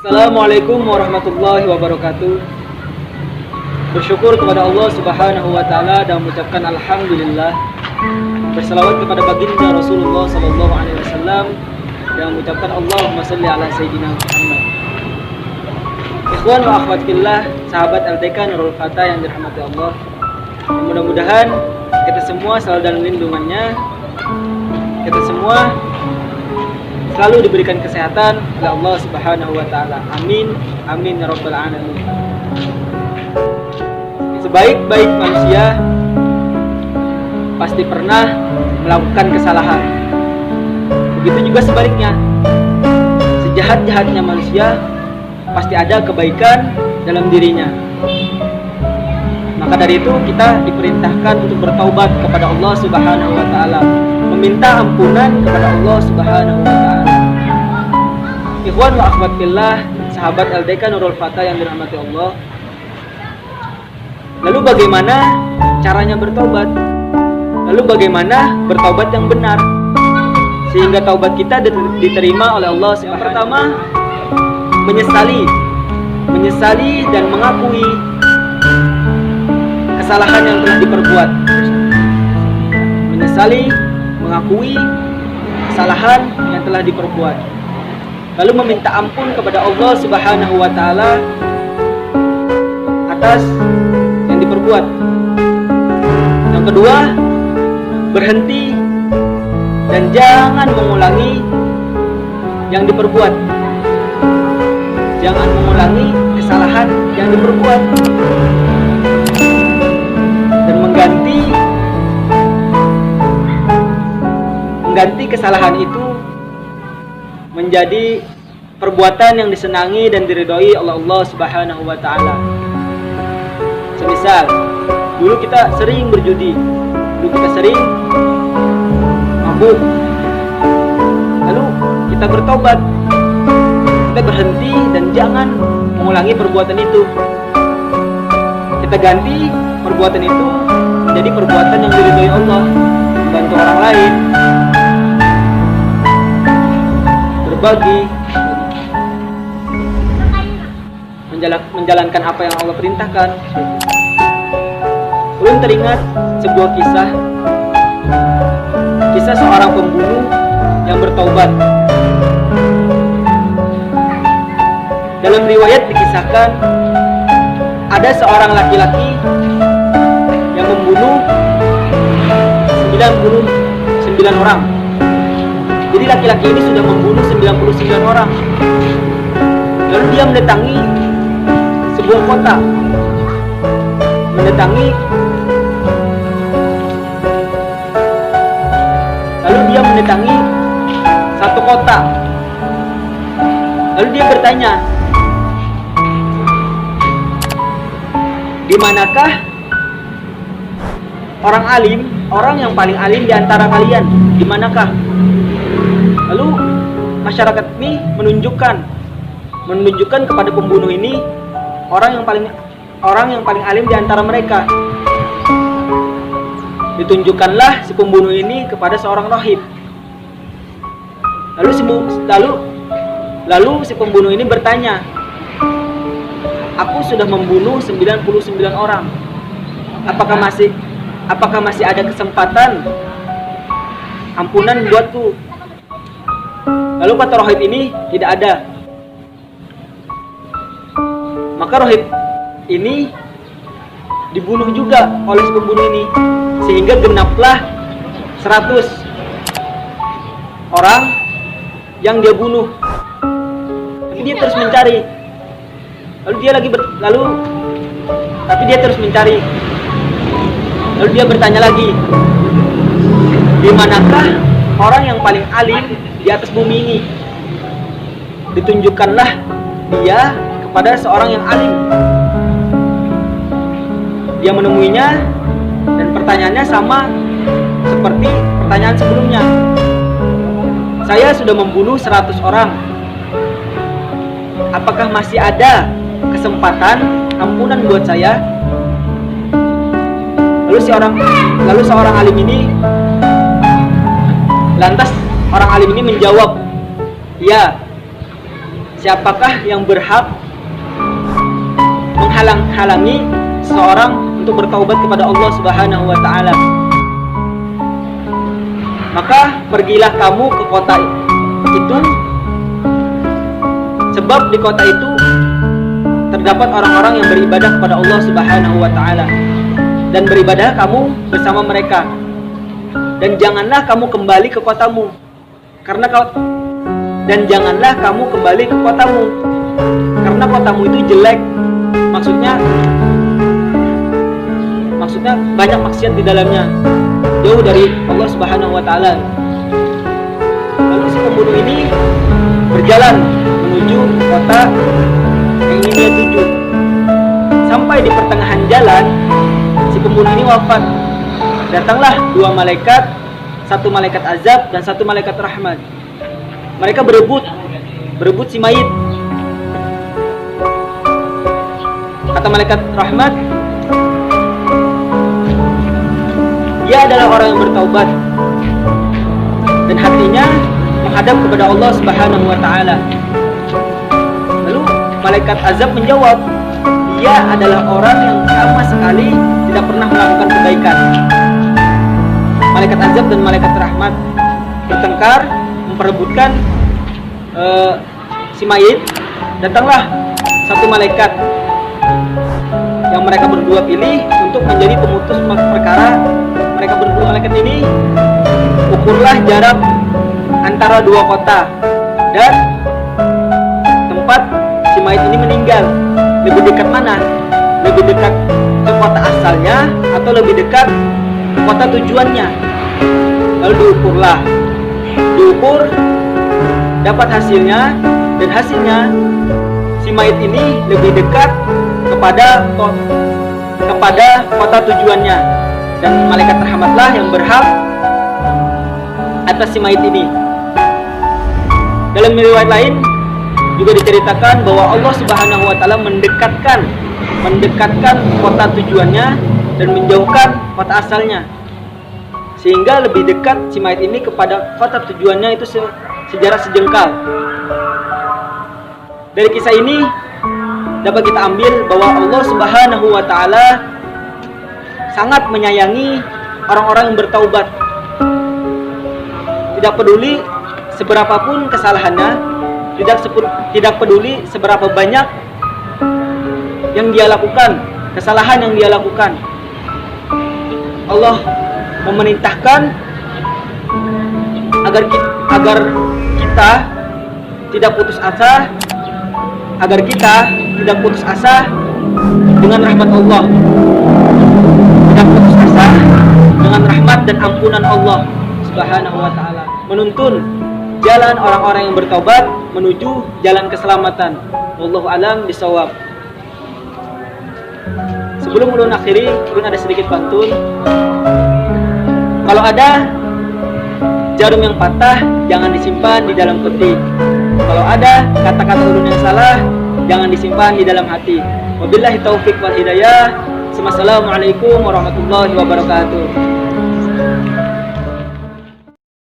Assalamualaikum warahmatullahi wabarakatuh. Bersyukur kepada Allah Subhanahu wa taala dan mengucapkan alhamdulillah. Berselawat kepada baginda Rasulullah sallallahu alaihi wasallam dan mengucapkan Allahumma shalli ala sayyidina Muhammad. Ikhwan wa akhwat fillah, sahabat LTK Nurul Fata yang dirahmati Allah. Mudah-mudahan kita semua selalu dalam lindungannya. Kita semua selalu diberikan kesehatan oleh Allah Subhanahu wa taala. Amin. Amin ya rabbal alamin. Sebaik-baik manusia pasti pernah melakukan kesalahan. Begitu juga sebaliknya. Sejahat-jahatnya manusia pasti ada kebaikan dalam dirinya. Maka dari itu kita diperintahkan untuk bertaubat kepada Allah Subhanahu wa taala, meminta ampunan kepada Allah Subhanahu wa taala. Ikhwan wa akhwat fillah, sahabat LDK Nurul Fata yang dirahmati Allah. Lalu bagaimana caranya bertobat? Lalu bagaimana bertobat yang benar sehingga taubat kita diterima oleh Allah Subhanahu wa taala? Pertama, menyesali dan mengakui kesalahan yang telah diperbuat. Menyesali, mengakui kesalahan yang telah diperbuat, lalu meminta ampun kepada Allah Subhanahu wa taala atas yang diperbuat. Yang kedua, berhenti dan jangan mengulangi yang diperbuat. Jangan mengulangi kesalahan yang diperbuat dan mengganti kesalahan itu menjadi perbuatan yang disenangi dan diridhoi oleh Allah Subhanahu wa taala. Semisal dulu kita sering berjudi, dulu kita sering mabuk. Lalu kita bertobat, kita berhenti dan jangan mengulangi perbuatan itu. Kita ganti perbuatan itu menjadi perbuatan yang diridhoi Allah, membantu orang lain, berbagi, menjalankan apa yang Allah perintahkan. Belum teringat sebuah kisah seorang pembunuh yang bertaubat. Dalam riwayat dikisahkan ada seorang laki-laki yang membunuh 99 orang. Jadi laki-laki ini sudah membunuh 99 orang. Lalu dia mendatangi sebuah kota. Lalu dia mendatangi satu kota. Lalu dia bertanya, di manakah orang alim, orang yang paling alim di antara kalian? Di manakah? Lalu masyarakat ini menunjukkan kepada pembunuh ini orang yang paling alim di antara mereka. Ditunjukkanlah si pembunuh ini kepada seorang rahib. Lalu si pembunuh ini bertanya, aku sudah membunuh 99 orang. Apakah masih ada kesempatan ampunan buatku? Lalu kata rahib ini, tidak ada. Maka rahib ini dibunuh juga oleh si pembunuh ini, sehingga genaplah 100 orang yang dia bunuh. Tapi dia terus mencari. Tapi dia terus mencari. Lalu dia bertanya lagi, di manakah orang yang paling alim di atas bumi ini? Ditunjukkanlah dia kepada seorang yang alim. Dia menemuinya dan pertanyaannya sama seperti pertanyaan sebelumnya. Saya sudah membunuh 100 orang. Apakah masih ada kesempatan ampunan buat saya? Lalu seorang alim ini Lantas orang alim ini menjawab, "Ya, siapakah yang berhak menghalang-halangi seorang untuk bertaubat kepada Allah Subhanahu wa taala. Maka pergilah kamu ke kota itu, sebab di kota itu terdapat orang-orang yang beribadah kepada Allah Subhanahu wa taala, dan beribadah kamu bersama mereka. Dan janganlah kamu kembali ke kotamu, dan janganlah kamu kembali ke kotamu, karena kotamu itu jelek. Maksudnya banyak maksiat di dalamnya, jauh dari Allah Subhanahu wa taala. Lalu si pembunuh ini berjalan menuju kota yang ingin dia tuju. Sampai di pertengahan jalan, si pembunuh ini wafat. Datanglah dua malaikat, satu malaikat azab dan satu malaikat rahmat. Mereka berebut si mayit. Kata malaikat rahmat, dia adalah orang yang bertaubat dan hatinya menghadap kepada Allah Subhanahu wa taala. Lalu malaikat azab menjawab, dia adalah orang yang sama sekali tidak pernah melakukan kebaikan. Malaikat azab dan malaikat rahmat bertengkar, memperebutkan si mayit. Datanglah satu malaikat yang mereka berdua pilih untuk menjadi pemutus perkara. Mereka berdua malaikat ini ukurlah jarak antara dua kota dan tempat si mayit ini meninggal. Lebih dekat mana? Lebih dekat ke kota asalnya atau lebih dekat ke kota tujuannya? Lalu diukur, dapat hasilnya, dan hasilnya si mayit ini lebih dekat kepada kota tujuannya, dan malaikat rahmatlah yang berhak atas si mayit ini. Dalam riwayat lain juga diceritakan bahwa Allah Subhanahu wa taala mendekatkan kota tujuannya dan menjauhkan kota asalnya, sehingga lebih dekat si mayit ini kepada kota tujuannya itu sejarak sejengkal. Dari kisah ini dapat kita ambil bahwa Allah Subhanahu wa taala sangat menyayangi orang-orang yang bertaubat. Tidak peduli seberapapun kesalahannya, tidak peduli seberapa banyak yang dia lakukan, kesalahan yang dia lakukan. Allah memerintahkan agar kita tidak putus asa, dengan rahmat Allah, tidak putus asa dengan rahmat dan ampunan Allah Subhanahu wa taala, menuntun jalan orang-orang yang bertaubat menuju jalan keselamatan. Wallahu alam bisawab. Sebelum ulun akhiri, ulun ada sedikit pantun. Kalau ada jarum yang patah, jangan disimpan di dalam peti. Kalau ada kata-kata ulun yang salah, jangan disimpan di dalam hati. Wabillahi taufik wal hidayah. Assalamualaikum warahmatullahi wabarakatuh.